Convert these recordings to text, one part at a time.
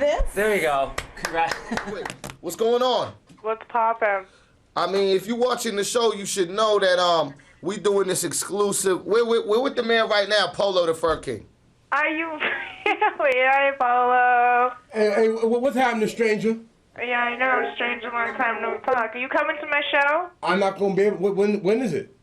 this? There you go. Congrats. What's going on? What's poppin'? I mean, if you're watching the show, you should know that we doing this exclusive. We're with the man right now, Polo the Fur King. Are you really? Hey, Polo. Hey, what's happening, stranger? Yeah, I know, stranger, long time no talk. Are you coming to my show? I'm not gonna be able. When is it?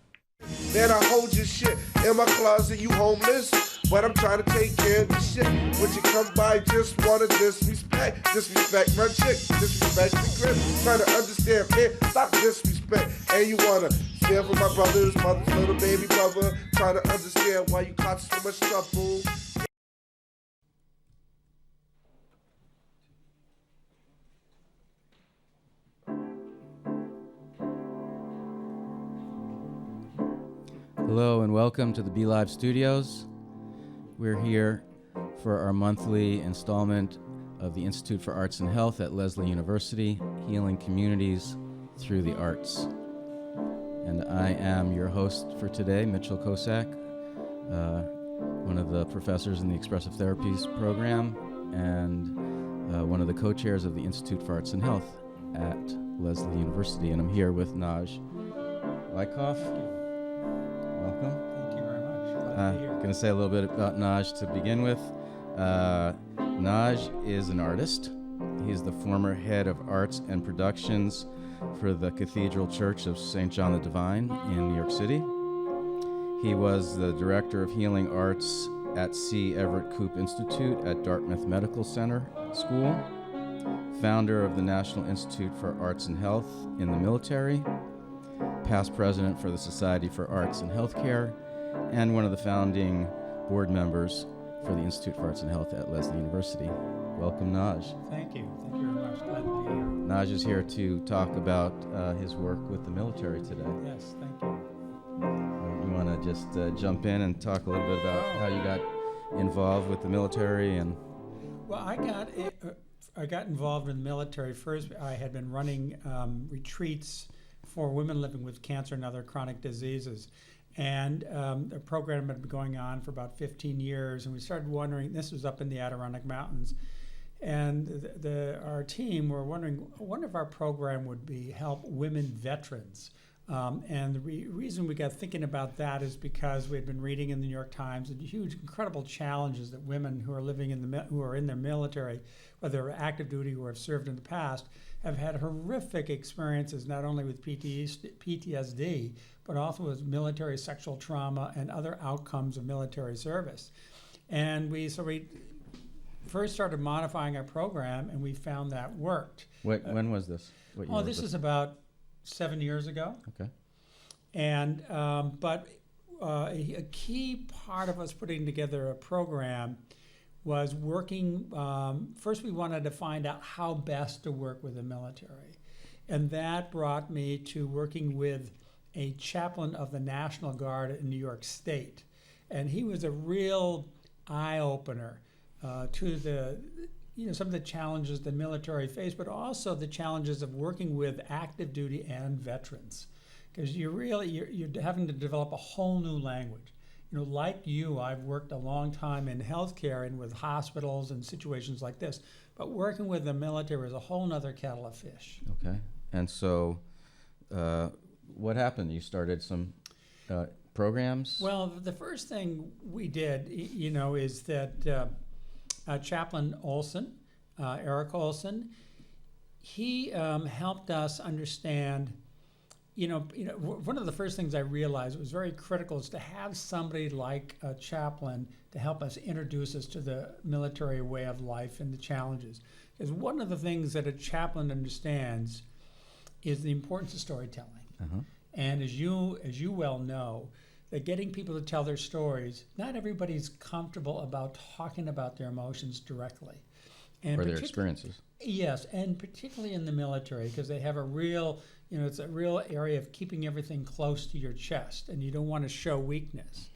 Man, I hold your shit in my closet, you homeless. But I'm trying to take care of the shit. When you come by, just wanna disrespect. Disrespect my chick, disrespect the grip. Trying to understand, man, stop disrespect. And you wanna share with my brother's mother's little baby brother. Trying to understand why you caught so much trouble. Hello and welcome to the BeLive Studios. We're here for our monthly installment of the Institute for Arts and Health at Lesley University, healing communities through the arts. And I am your host for today, Mitchell Kosak, one of the professors in the Expressive Therapies program and one of the co-chairs of the Institute for Arts and Health at Lesley University. And I'm here with Naj Wikoff. Welcome. Thank you very much. Glad to be here. Going to say a little bit about Naj to begin with. Naj is an artist. He's the former head of arts and productions for the Cathedral Church of St. John the Divine in New York City. He was the director of healing arts at C. Everett Koop Institute at Dartmouth Medical Center School, founder of the National Institute for Arts and Health in the military, past president for the Society for Arts and Healthcare, and one of the founding board members for the Institute for Arts and Health at Lesley University. Welcome, Naj. Thank you. Thank you very much. Glad to be here. Naj is here to talk about his work with the military today. Yes, thank you. You want to just jump in and talk a little bit about how you got involved with the military and... Well, I got involved in the military. First, I had been running retreats for women living with cancer and other chronic diseases. And the program had been going on for about 15 years, and we started wondering, this was up in the Adirondack Mountains, and our team were wondering, what if our program would be help women veterans? And the reason we got thinking about that is because we had been reading in the New York Times the huge, incredible challenges that women who are living who are in their military, whether they're active duty or have served in the past, have had horrific experiences, not only with PTSD, but also with military sexual trauma and other outcomes of military service. And we first started modifying our program, and we found that worked. When was this? This is about 7 years ago. Okay. And but a key part of us putting together a program was working. First, we wanted to find out how best to work with the military, and that brought me to working with a chaplain of the National Guard in New York State, and he was a real eye-opener to some of the challenges the military face, but also the challenges of working with active duty and veterans, because you're having to develop a whole new language. Like you, I've worked a long time in healthcare and with hospitals and situations like this, but working with the military is a whole nother kettle of fish. Okay, and so what happened? You started some programs? Well, the first thing we did, is that Chaplain Olson, Eric Olson, he helped us understand. One of the first things I realized was very critical is to have somebody like a chaplain to help us introduce us to the military way of life and the challenges. Because one of the things that a chaplain understands is the importance of storytelling. Uh-huh. And as you well know, that getting people to tell their stories, not everybody's comfortable about talking about their emotions directly. Or their experiences. Yes, and particularly in the military, because they have a real, it's a real area of keeping everything close to your chest, and you don't want to show weakness.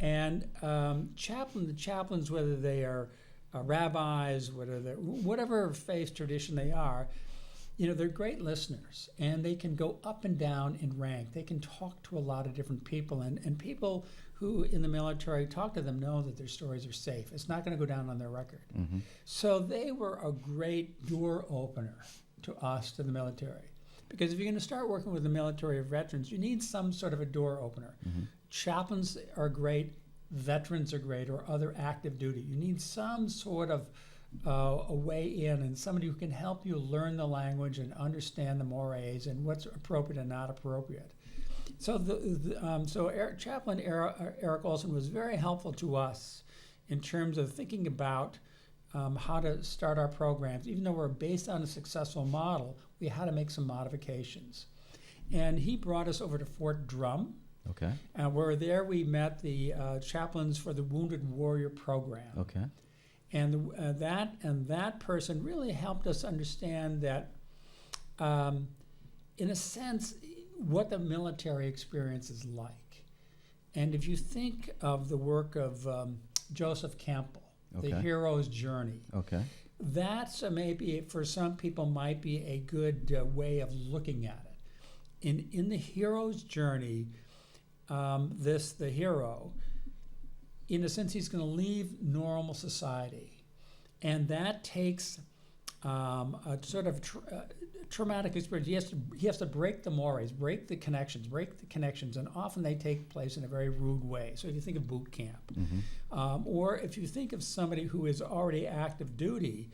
And the chaplains, whether they are rabbis, whatever faith tradition they are, they're great listeners, and they can go up and down in rank. They can talk to a lot of different people, and people who in the military talk to them know that their stories are safe. It's not going to go down on their record. So they were a great door opener to us, to the military. Because if you're going to start working with the military or veterans, you need some sort of a door opener. Chaplains are great, veterans are great, or other active duty. You need some sort of a way in, and somebody who can help you learn the language and understand the mores and what's appropriate and not appropriate. So Chaplain Eric Olson was very helpful to us in terms of thinking about how to start our programs. Even though we're based on a successful model, we had to make some modifications. And he brought us over to Fort Drum. Okay. And where there we met the chaplains for the Wounded Warrior Program. Okay. And that person really helped us understand that, in a sense, what the military experience is like. And if you think of the work of Joseph Campbell, The Hero's Journey, that's maybe for some people might be a good way of looking at it. In the hero's journey, the hero, in a sense, he's going to leave normal society, and that takes a sort of traumatic experience. He has to break the mores, break the connections, and often they take place in a very rude way. So if you think of boot camp, or if you think of somebody who is already active duty,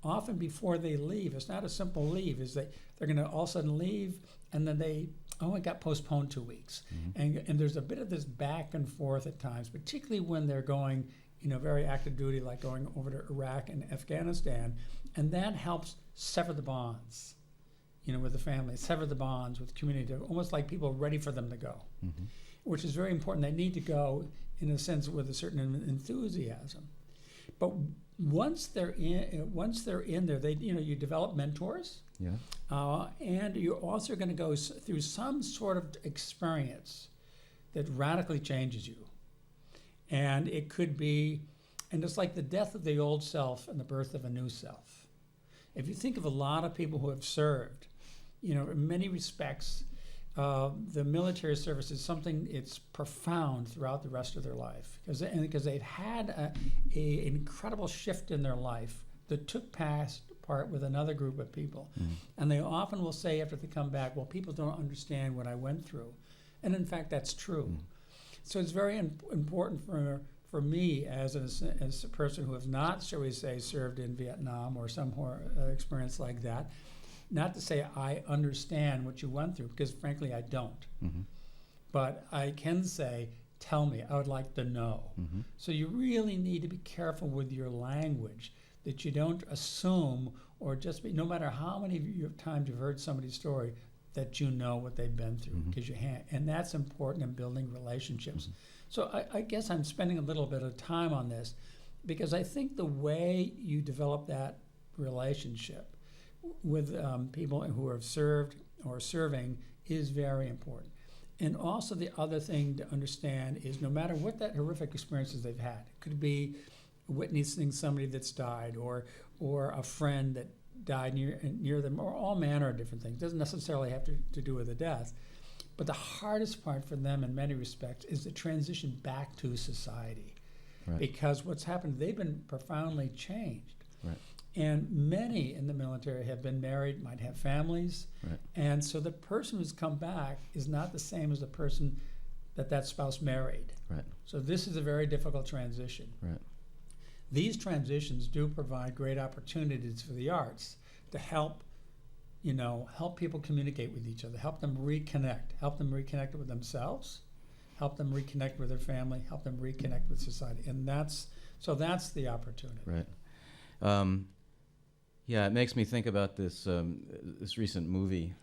often before they leave, it's not a simple leave. Is that they're going to all of a sudden leave, and then it got postponed 2 weeks. And there's a bit of this back and forth at times, particularly when they're going, very active duty, like going over to Iraq and Afghanistan. And that helps sever the bonds, with the family, sever the bonds with the community, almost like people are ready for them to go, which is very important. They need to go, in a sense, with a certain enthusiasm. But once they're in there, they, you develop mentors. Yeah. And you're also going to go through some sort of experience that radically changes you. And it could be, and it's like the death of the old self and the birth of a new self. If you think of a lot of people who have served, in many respects, the military service is something, it's profound throughout the rest of their life. Because they've had an incredible shift in their life that took part with another group of people. And they often will say after they come back, well, people don't understand what I went through. And in fact, that's true. So it's very important for me as a person who has not, shall we say, served in Vietnam or some experience like that, not to say I understand what you went through, because frankly I don't. But I can say, tell me, I would like to know. So you really need to be careful with your language, that you don't assume or just be, no matter how many times you've heard somebody's story, that you know what they've been through, because and that's important in building relationships. So I guess I'm spending a little bit of time on this, because I think the way you develop that relationship with people who have served or serving is very important. And also the other thing to understand is no matter what that horrific experiences they've had, it could be witnessing somebody that's died or a friend that died near them, or all manner of different things. It doesn't necessarily have to do with the death. But the hardest part for them in many respects is the transition back to society. Because what's happened, they've been profoundly changed. And many in the military have been married, might have families. And so the person who's come back is not the same as the person that spouse married. So this is a very difficult transition. These transitions do provide great opportunities for the arts to help people communicate with each other, help them reconnect with themselves, help them reconnect with their family, help them reconnect with society. And that's the opportunity. Yeah, it makes me think about this recent movie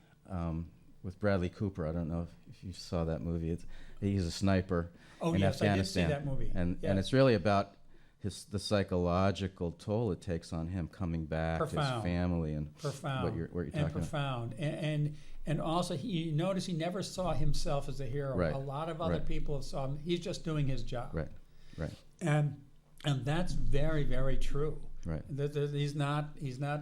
with Bradley Cooper. I don't know if you saw that movie. He's a sniper in Afghanistan. I did see that movie. And it's really about the psychological toll it takes on him coming back, his family, and what you're talking about. Profound. And also, you notice he never saw himself as a hero. A lot of other people saw him. He's just doing his job. And that's very, very true. He's not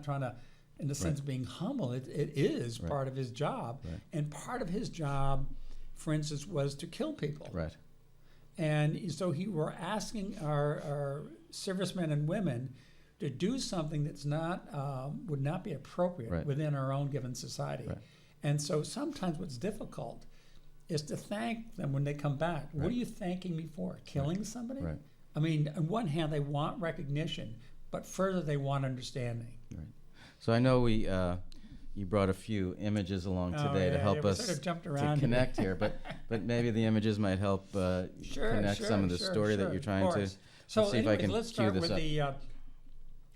trying to in the sense of being humble. It is part of his job. Right. And part of his job, for instance, was to kill people. Right. And so we're asking our servicemen and women to do something that's not would not be appropriate within our own given society. Right. And so sometimes what's difficult is to thank them when they come back. What are you thanking me for? Killing somebody? Right. I mean, on one hand, they want recognition, but further, they want understanding. Right. So I know you brought a few images along today to help us sort of jumped to around connect here, but maybe the images might help connect some of the story that you're trying to. So let's see if I can let's cue start this with up.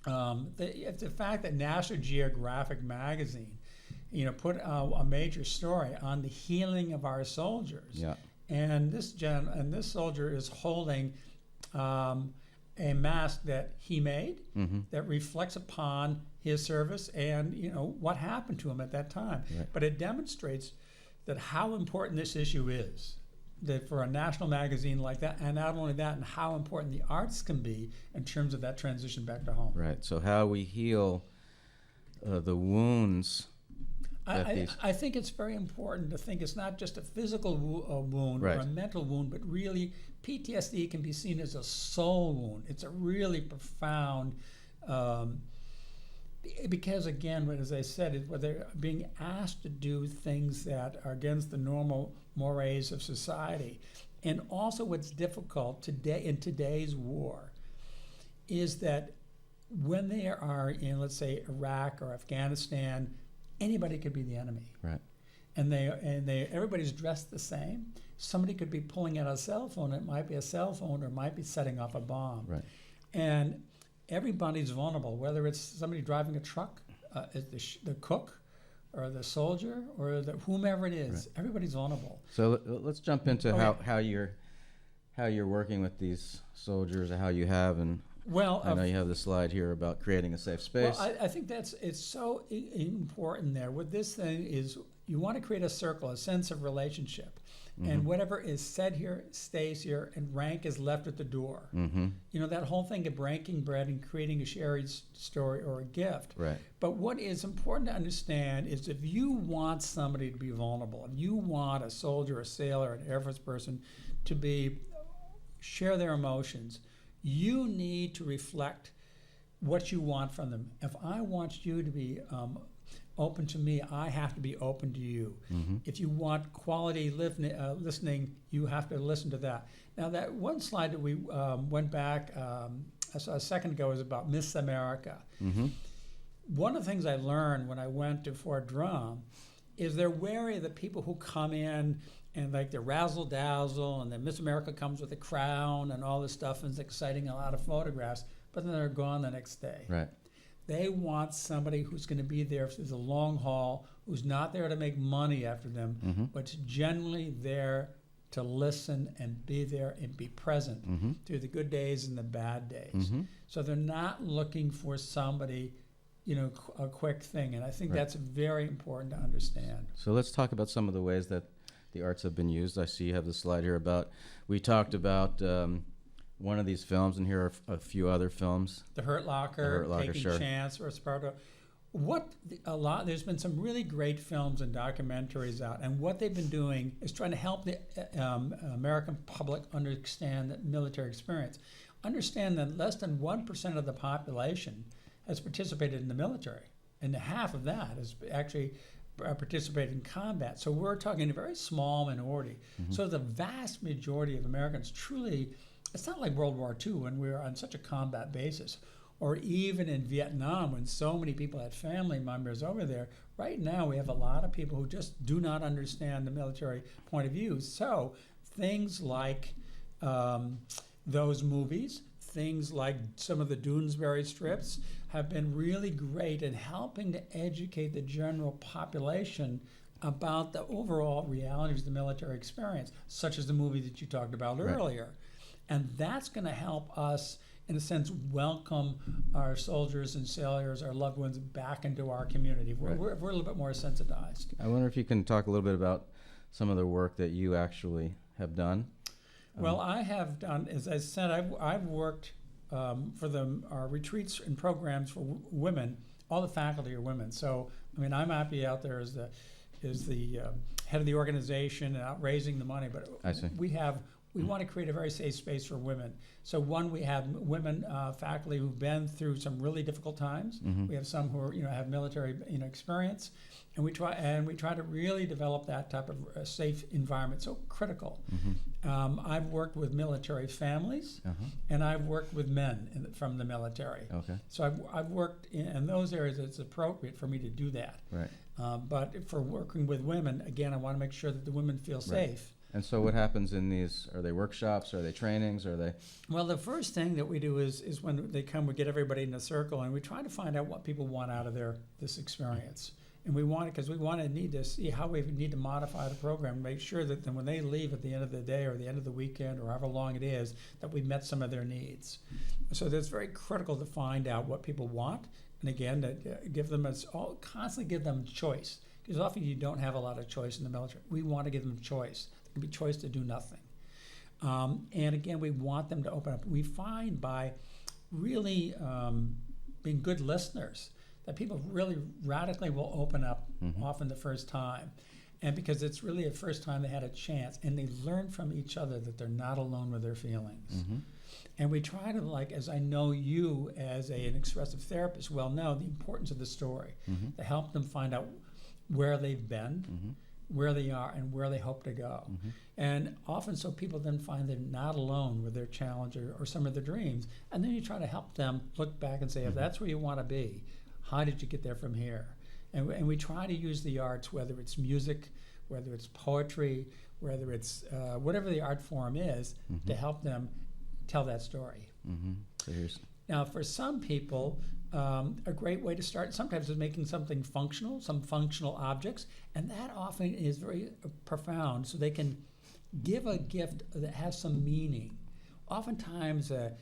the fact that National Geographic magazine, put a major story on the healing of our soldiers. Yeah. And this soldier is holding a mask that he made that reflects upon his service and what happened to him at that time. Right. But it demonstrates that how important this issue is. That for a national magazine like that, and not only that, and how important the arts can be in terms of that transition back to home. Right. So how we heal the wounds. I think it's very important to think it's not just a physical wound or a mental wound, but really PTSD can be seen as a soul wound. It's a really profound, because again, as I said, they're being asked to do things that are against the normal mores of society. And also what's difficult today in today's war is that when they are in, let's say, Iraq or Afghanistan, anybody could be the enemy. Right. And everybody's dressed the same. Somebody could be pulling out a cell phone. It might be a cell phone or it might be setting off a bomb. Right. And everybody's vulnerable, whether it's somebody driving a truck, the cook, or the soldier, or whomever it is. Right. Everybody's vulnerable. So let's jump into how you're working with these soldiers, how you have, and I know you have the slide here about creating a safe space. Well, I think it's so important there. What this thing is, you want to create a circle, a sense of relationship. And whatever is said here stays here, and rank is left at the door. That whole thing of breaking bread and creating a shared story or a gift. Right. But what is important to understand is if you want somebody to be vulnerable, if you want a soldier, a sailor, an Air Force person to share their emotions, you need to reflect what you want from them. If I want you to be open to me, I have to be open to you. If you want quality listening, you have to listen to that. Now, that one slide that we went back a second ago is about Miss America. One of the things I learned when I went to Fort Drum is they're wary of the people who come in and like the razzle-dazzle, and then Miss America comes with a crown and all this stuff, and it's exciting, a lot of photographs, but then they're gone the next day. Right. They want somebody who's going to be there for the long haul, who's not there to make money after them, but generally there to listen and be there and be present through the good days and the bad days. So they're not looking for somebody, a quick thing. And I think that's very important to understand. So let's talk about some of the ways that the arts have been used. I see you have the slide here we talked about one of these films, and here are a few other films. The Hurt Locker, Taking Chance, or Sparta. There's been some really great films and documentaries out, and what they've been doing is trying to help the American public understand the military experience. Understand that less than 1% of the population has participated in the military, and half of that has actually participated in combat. So we're talking a very small minority. So the vast majority of Americans truly, it's not like World War II when we were on such a combat basis, or even in Vietnam when so many people had family members over there. Right now we have a lot of people who just do not understand the military point of view. So things like those movies, things like some of the Doonesbury strips have been really great in helping to educate the general population about the overall realities of the military experience, such as the movie that you talked about earlier. And that's going to help us, in a sense, welcome our soldiers and sailors, our loved ones, back into our community. We're a little bit more sensitized. I wonder if you can talk a little bit about some of the work that you actually have done. Well, I have done, as I said, I've worked for our retreats and programs for women all the faculty are women. So I mean, I'm happy out there as the head of the organization and out raising the money, but I see. we want to create a very safe space for women. So one, we have women faculty who've been through some really difficult times. We have some who are, have military experience, and we try to really develop that type of safe environment. So critical. I've worked with military families, and I've worked with men from the military. Okay. So I've worked in those areas. It's appropriate for me to do that. Right. But for working with women, again, I want to make sure that the women feel safe. And so what happens in these? Are they workshops? Are they trainings? Are they? Well, the first thing that we do is when they come, we get everybody in a circle, and we try to find out what people want out of this experience. And we want it because we need to see how we need to modify the program, make sure that then when they leave at the end of the day or the end of the weekend or however long it is, that we've met some of their needs. So it's very critical to find out what people want, and again, to give them constantly give them choice. Because often you don't have a lot of choice in the military. We want to give them choice. There can be choice to do nothing. And again, we want them to open up. We find by really being good listeners that people really radically will open up often the first time. And because it's really the first time they had a chance, and they learn from each other that they're not alone with their feelings. And we try to, as I know you as an expressive therapist well know, the importance of the story, to help them find out where they've been, where they are, and where they hope to go. And often so people then find they're not alone with their challenge or some of their dreams. And then you try to help them look back and say, if that's where you want to be, how did you get there from here? And we try to use the arts, whether it's music, whether it's poetry, whether it's whatever the art form is, to help them tell that story. So here's. Now, for some people, a great way to start sometimes is making something functional, some functional objects, and that often is very profound, so they can give a gift that has some meaning. Oftentimes, a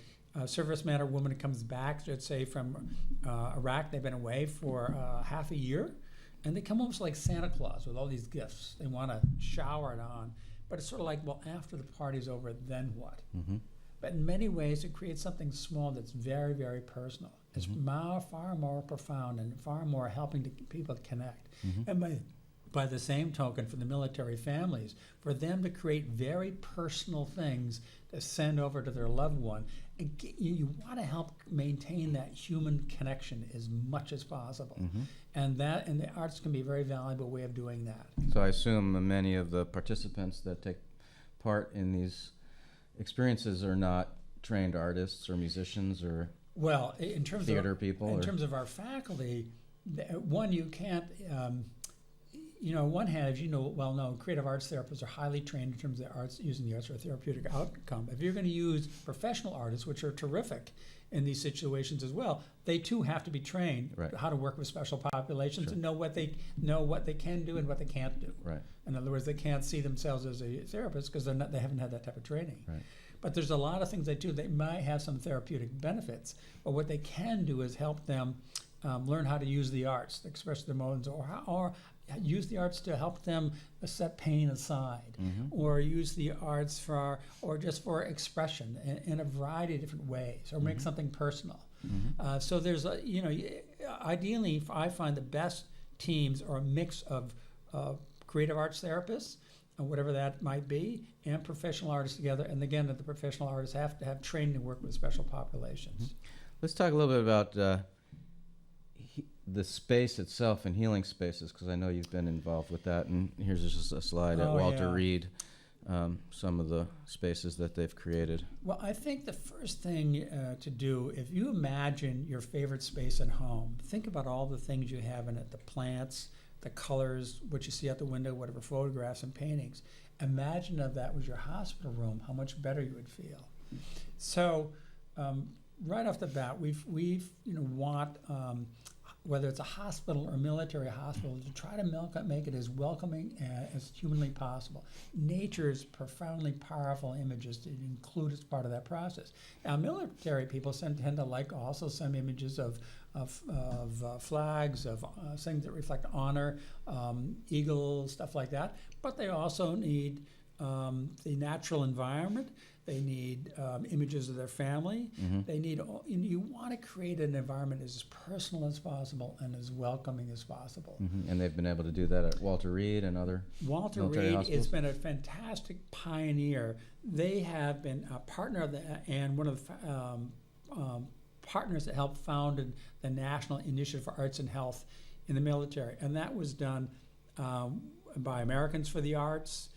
serviceman or woman who comes back, let's say from Iraq, they've been away for half a year, and they come almost like Santa Claus with all these gifts. They want to shower it on, but it's sort of like, well, after the party's over, then what? But in many ways, it creates something small that's very, very personal. It's far more profound and far more helping people to connect. And by the same token, for the military families, for them to create very personal things to send over to their loved one, you want to help maintain that human connection as much as possible. And the arts can be a very valuable way of doing that. So I assume many of the participants that take part in these experiences are not trained artists or musicians or in terms theater of people. In terms of our faculty, one, you can't. On one hand, as you know well known, creative arts therapists are highly trained in terms of the arts, using the arts for a therapeutic outcome. If you're going to use professional artists, which are terrific in these situations as well, they too have to be trained how to work with special populations and know what they can do and what they can't do. Right. In other words, they can't see themselves as a therapist because they haven't had that type of training. Right. But there's a lot of things they do. They might have some therapeutic benefits, but what they can do is help them learn how to use the arts, to express their emotions, or use the arts to help them set pain aside, or use the arts just for expression in a variety of different ways, or make something personal. So there's ideally, I find the best teams are a mix of creative arts therapists, whatever that might be, and professional artists together. And again, the professional artists have to have training to work with special populations. Let's talk a little bit about the space itself and healing spaces, because I know you've been involved with that. And here's just a slide at Walter Reed, some of the spaces that they've created. Well, I think the first thing to do, if you imagine your favorite space at home, think about all the things you have in it, the plants, the colors, what you see out the window, whatever photographs and paintings. Imagine if that was your hospital room, how much better you would feel. So right off the bat, we've want whether it's a hospital or military hospital, to try to make it as welcoming as humanly possible. Nature's profoundly powerful images to include as part of that process. Now, military people tend to like also some images of flags, of things that reflect honor, eagles, stuff like that. But they also need the natural environment. They need images of their family. They need. You want to create an environment as personal as possible and as welcoming as possible. And they've been able to do that at Walter Reed and other Walter military Reed hospitals? has been a fantastic pioneer. They have been a partner of and one of the partners that helped founded the National Initiative for Arts and Health in the military, and that was done by Americans for the Arts,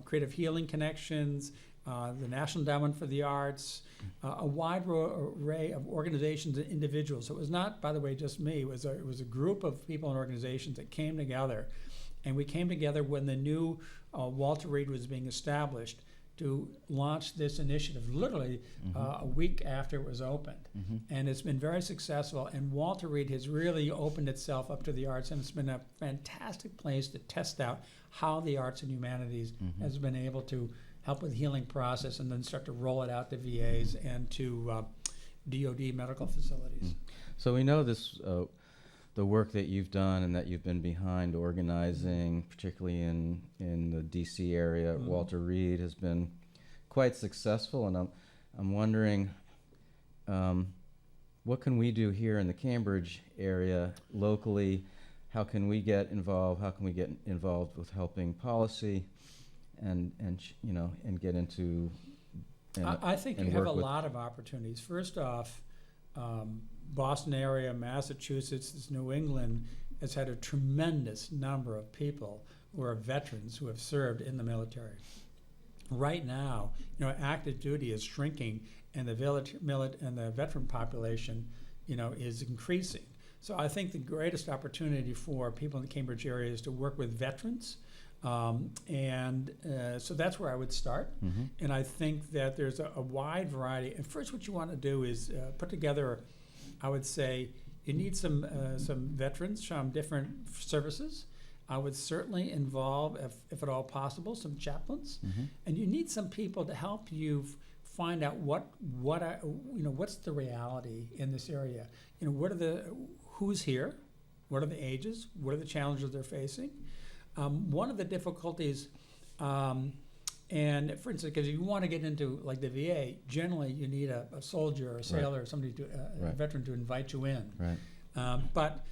Creative Healing Connections, the National Endowment for the Arts, a wide array of organizations and individuals. So it was not, by the way, just me. It was a group of people and organizations that came together, and we came together when the new Walter Reed was being established to launch this initiative literally a week after it was opened. And it's been very successful, and Walter Reed has really opened itself up to the arts, and it's been a fantastic place to test out how the arts and humanities has been able to help with the healing process and then start to roll it out to VAs and to DOD medical facilities. So we know this, the work that you've done and that you've been behind organizing, particularly in the DC area, Walter Reed has been quite successful, and I'm wondering what can we do here in the Cambridge area locally? How can we get involved? How can we get involved with helping policy and get into I think you have a lot of opportunities. First off, Boston area, Massachusetts, New England has had a tremendous number of people who are veterans who have served in the military. Right now, active duty is shrinking, and the veteran population, is increasing. So I think the greatest opportunity for people in the Cambridge area is to work with veterans. So that's where I would start. And I think that there's a wide variety. And first, what you want to do is put together, I would say, you need some veterans from different services. I would certainly involve, if at all possible, some chaplains. And you need some people to help you find out what's the reality in this area. Who's here? What are the ages? What are the challenges they're facing? One of the difficulties, and for instance, because you want to get into like the VA, generally you need a soldier or a sailor or somebody, a veteran to invite you in. But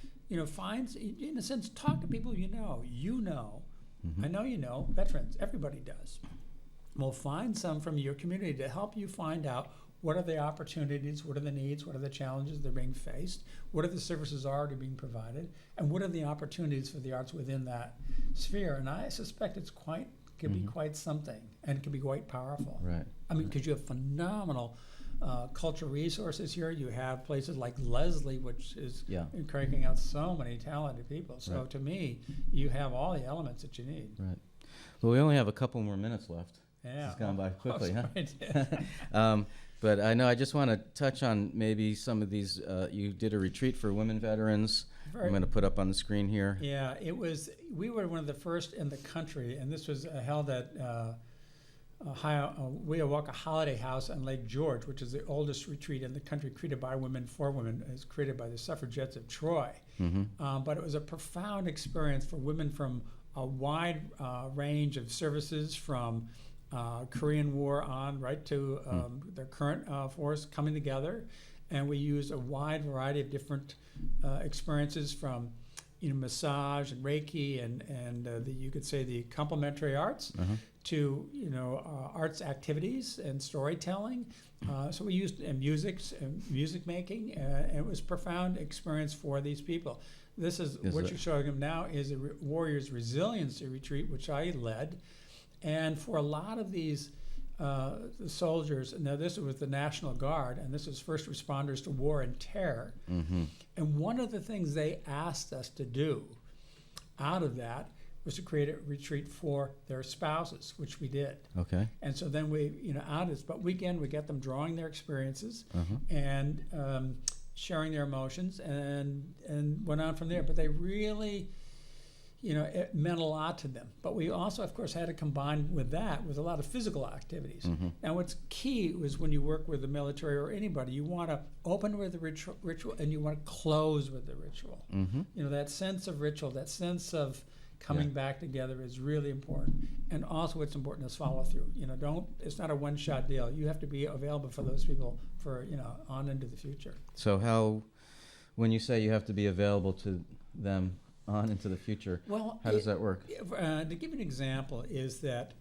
find, in a sense, talk to people you know. I know veterans. Everybody does. Well, find some from your community to help you find out what are the opportunities, what are the needs, what are the challenges they're being faced, what are the services already being provided, and what are the opportunities for the arts within that sphere. And I suspect can be quite something, and can be quite powerful. I mean, because you have phenomenal cultural resources here. You have places like Lesley, which is cranking out so many talented people. So to me, you have all the elements that you need. Well, we only have a couple more minutes left. It's gone by quickly, huh? But I know I just want to touch on maybe some of these. You did a retreat for women veterans. I'm going to put up on the screen here. Yeah, we were one of the first in the country, and this was held at Wikoff Holiday House on Lake George, which is the oldest retreat in the country, created by women for women. It's created by the suffragettes of Troy. But it was a profound experience for women from a wide range of services, from Korean War on right to their current force coming together, and we used a wide variety of different experiences, from massage and Reiki and you could say the complementary arts to arts activities and storytelling. So we used music making, and it was a profound experience for these people. This is what you're showing them now is a Warriors Resiliency Retreat, which I led. And for a lot of these the soldiers, now this was the National Guard, and this was first responders to war and terror. And one of the things they asked us to do out of that was to create a retreat for their spouses, which we did. And so then we, but we get them drawing their experiences and sharing their emotions, and went on from there. But they really, it meant a lot to them. But we also, of course, had to combine with that with a lot of physical activities. Now, what's key was when you work with the military or anybody, you want to open with the ritual and you want to close with the ritual. That sense of ritual, that sense of, coming back together is really important. And also what's important is follow through. It's not a one-shot deal. You have to be available for those people for, on into the future. So when you say you have to be available to them on into the future, how does that work? To give you an example is that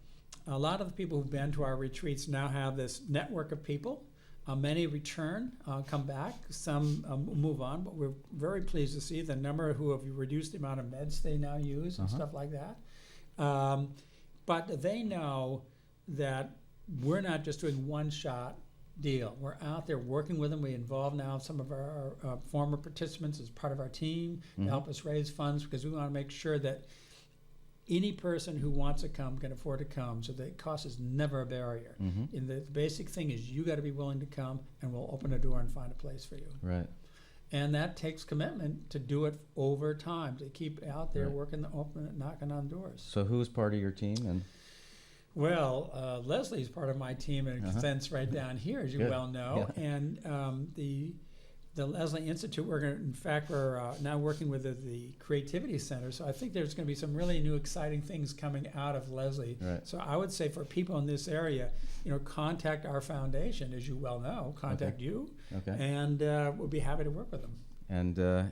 a lot of the people who've been to our retreats now have this network of people. Many return, come back. Some move on, but we're very pleased to see the number who have reduced the amount of meds they now use and stuff like that. But they know that we're not just doing one-shot deal. We're out there working with them. We involve now some of our former participants as part of our team to help us raise funds, because we want to make sure that any person who wants to come can afford to come, so that cost is never a barrier. And the basic thing is you got to be willing to come, and we'll open a door and find a place for you. Right. And that takes commitment to do it over time, to keep out there working, knocking on doors. So who's part of your team? And well, Lesley's part of my team and extends right down here, as you well know. Yeah. And the Lesley Institute, we're now working with the Creativity Center. So I think there's going to be some really new, exciting things coming out of Lesley. Right. So I would say for people in this area, contact our foundation, as you well know. Contact you, and we'll be happy to work with them. And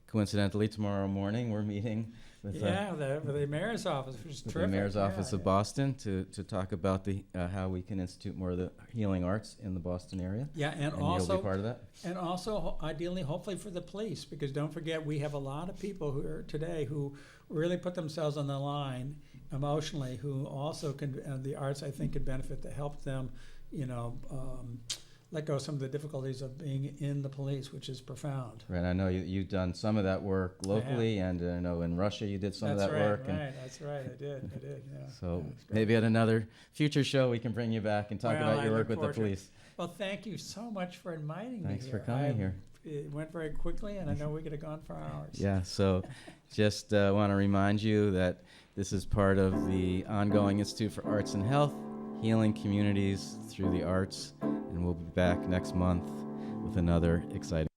coincidentally, tomorrow morning we're meeting with the mayor's office, which is terrific. The mayor's office of Boston to talk about the how we can institute more of the healing arts in the Boston area. Yeah, and also you'll be part of that. And also, ideally, hopefully for the police, because don't forget, we have a lot of people who are today who really put themselves on the line emotionally, who also can the arts, I think, could benefit to help them, let go of some of the difficulties of being in the police, which is profound. Right, I know you've done some of that work locally, and I know in Russia you did some of that work. That's right, I did, yeah. So maybe at another future show we can bring you back and talk about your work with the police. Well, thank you so much for inviting me. Thanks for coming here. It went very quickly, and I know we could have gone for hours. Yeah, so just want to remind you that this is part of the ongoing Institute for Arts and Health, healing communities through the arts, and we'll be back next month with another exciting